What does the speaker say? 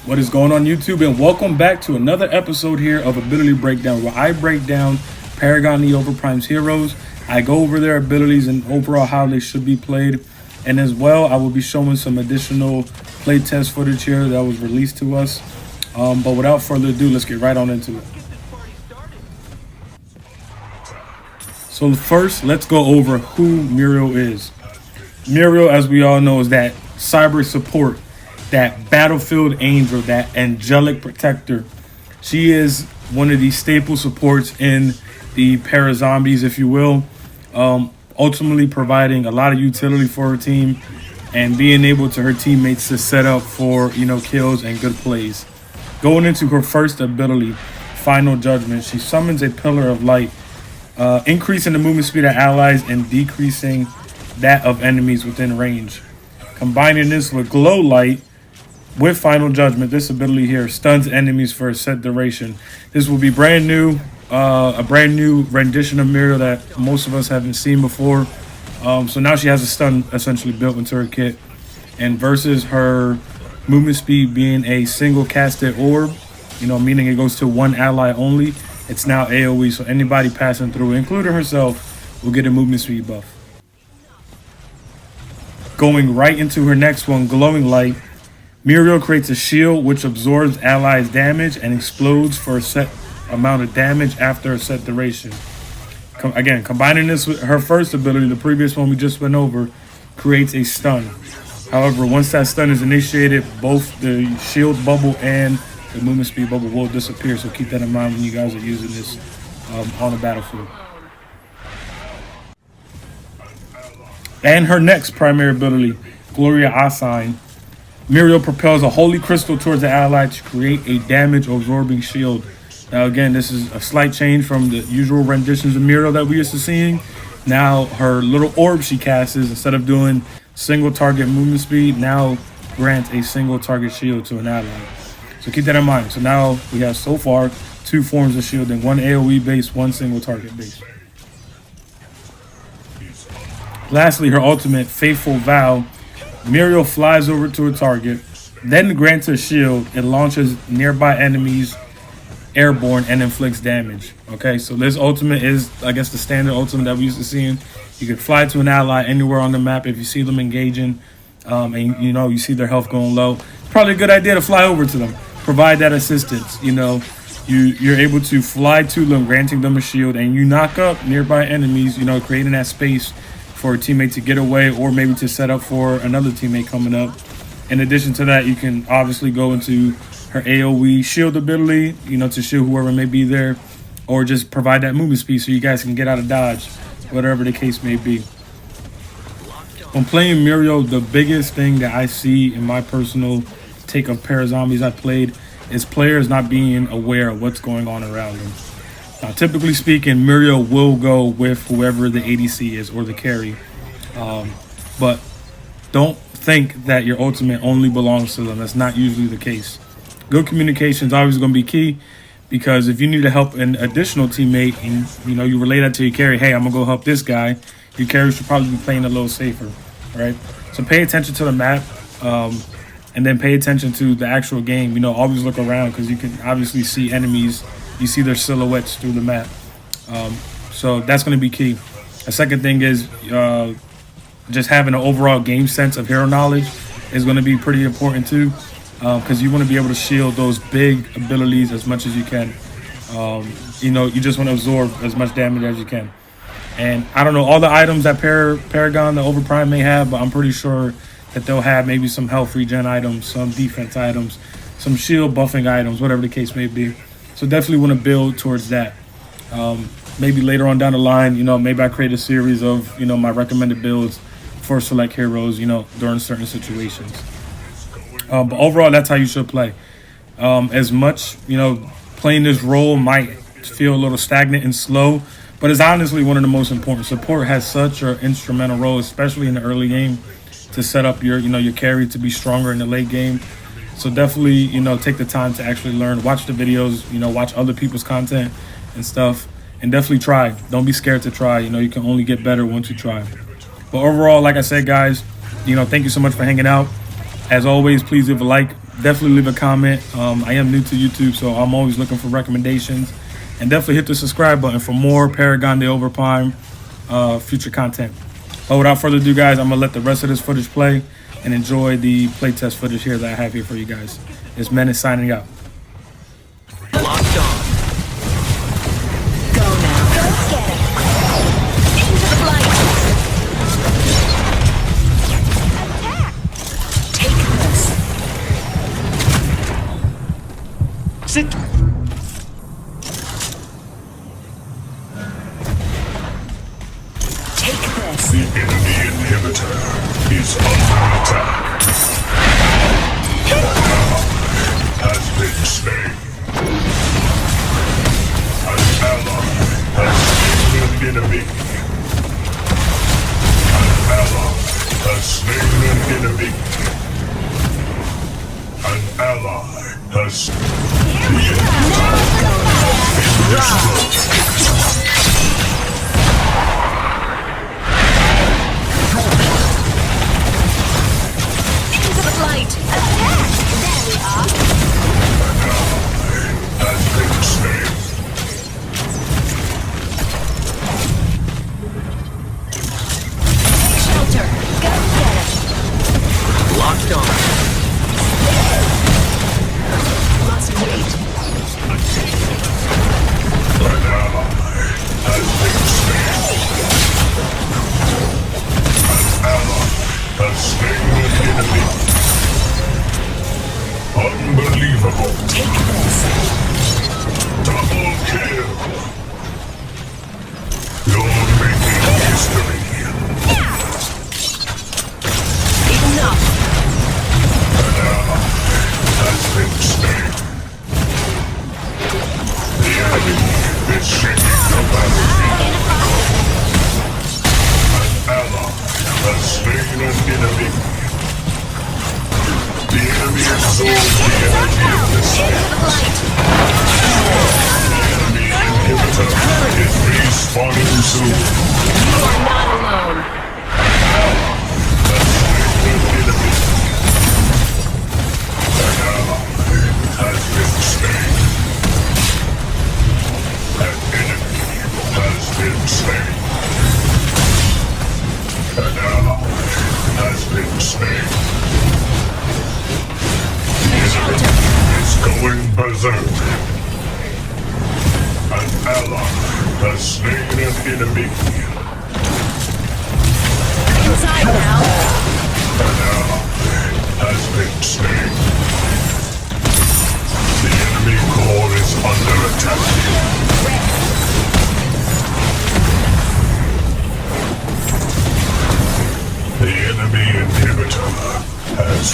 What is going on, YouTube, and welcome back to another episode here of Ability Breakdown, where I break down Paragon The Overprime's heroes. I go over their abilities and overall how they should be played, and as well I will be showing some additional playtest footage here that was released to us. But without further ado, let's get right on into it. So first, let's go over who Muriel is. Muriel, as we all know, is that cyber support, that battlefield angel, that angelic protector. She is one of the staple supports in the para zombies, if you will, ultimately providing a lot of utility for her team and being able to her teammates to set up for kills and good plays. Going into her first ability, Final Judgment, she summons a pillar of light, increasing the movement speed of allies and decreasing that of enemies within range. Combining this with glow light with Final Judgment, this ability here stuns enemies for a set duration. This will be brand new, a brand new rendition of Muriel that most of us haven't seen before. So now she has a stun essentially built into her kit, and versus her movement speed being a single casted orb, meaning it goes to one ally only, it's now AoE, so anybody passing through, including herself, will get a movement speed buff. Going right into her next one, Glowing Light, Muriel creates a shield which absorbs allies' damage and explodes for a set amount of damage after a set duration. Again, combining this with her first ability, the previous one we just went over, creates a stun. However, once that stun is initiated, both the shield bubble and the movement speed bubble will disappear, so keep that in mind when you guys are using this on the battlefield. And her next primary ability, Gloria Assign, Muriel propels a holy crystal towards the ally to create a damage-absorbing shield. Now again, this is a slight change from the usual renditions of Muriel that we used to seeing. Now her little orb she casts, instead of doing single target movement speed, now grants a single target shield to an ally. So keep that in mind. So now we have so far two forms of shielding, one AoE base, one single target base. Lastly, her ultimate, Faithful Vow, Muriel flies over to a target, then grants a shield. It launches nearby enemies airborne and inflicts damage. Okay, so this ultimate is, I guess, the standard ultimate that we used to seeing. You can fly to an ally anywhere on the map if you see them engaging, and you see their health going low. It's probably a good idea to fly over to them, provide that assistance. You're able to fly to them, granting them a shield, and you knock up nearby enemies. Creating that space for a teammate to get away, or maybe to set up for another teammate coming up. In addition to that, you can obviously go into her AoE shield ability, to shield whoever may be there, or just provide that movement speed so you guys can get out of dodge, whatever the case may be. When playing Muriel, the biggest thing that I see in my personal take of para zombies I played is players not being aware of what's going on around them. Now, typically speaking, Muriel will go with whoever the ADC is or the carry, but don't think that your ultimate only belongs to them. That's not usually the case. Good communication is always going to be key, because if you need to help an additional teammate and you relay that to your carry, hey, I'm gonna go help this guy, your carry should probably be playing a little safer, right? So pay attention to the map, and then pay attention to the actual game. Always look around, because you can obviously see enemies. You see their silhouettes through the map. So that's going to be key. A second thing is just having an overall game sense of hero knowledge is going to be pretty important too, because you want to be able to shield those big abilities as much as you can. You just want to absorb as much damage as you can. And I don't know all the items that Paragon The Overprime may have, but I'm pretty sure that they'll have maybe some health regen items, some defense items, some shield buffing items, whatever the case may be. So definitely want to build towards that. Maybe later on down the line, maybe I create a series of, my recommended builds for select heroes, during certain situations. But overall, that's how you should play. As much, playing this role might feel a little stagnant and slow, but it's honestly one of the most important. Support has such an instrumental role, especially in the early game, to set up your, your carry to be stronger in the late game. So definitely, take the time to actually learn, watch the videos, watch other people's content and stuff, and definitely try. Don't be scared to try. You can only get better once you try. But overall, like I said, guys, thank you so much for hanging out. As always, please leave a like. Definitely leave a comment. I am new to YouTube, so I'm always looking for recommendations. And definitely hit the subscribe button for more Paragon The Overprime future content. But without further ado, guys, I'm going to let the rest of this footage play and enjoy the playtest footage here that I have here for you guys. It's Menace signing out. Locked on. Go now. Go get it. Into the light. Attack. Take this. Sit. Take this. The enemy inhibitor is under attack. Has been slain. An ally has slain an enemy. An ally has slain an enemy. An ally has Into the light. Attack. There we are. has been slain. Shelter. Go get it. Locked on. Must wait. An ally has been slain. An ally has slain an enemy. Unbelievable. Take this. Double kill. You're making history. Enough. An ally has been slain. The enemy is shaking the battlefield. An ally has slain an enemy. The enemy absorbs the energy of the sun. Into the light. The enemy inhibitor is respawning soon. You are not alone. Has slain an enemy. An ally has been slain. An enemy has been slain. An ally has been slain. The enemy is going berserk. An ally has slain an enemy. Inside now. An ally has been slain. The enemy core is under attack. The enemy inhibitor has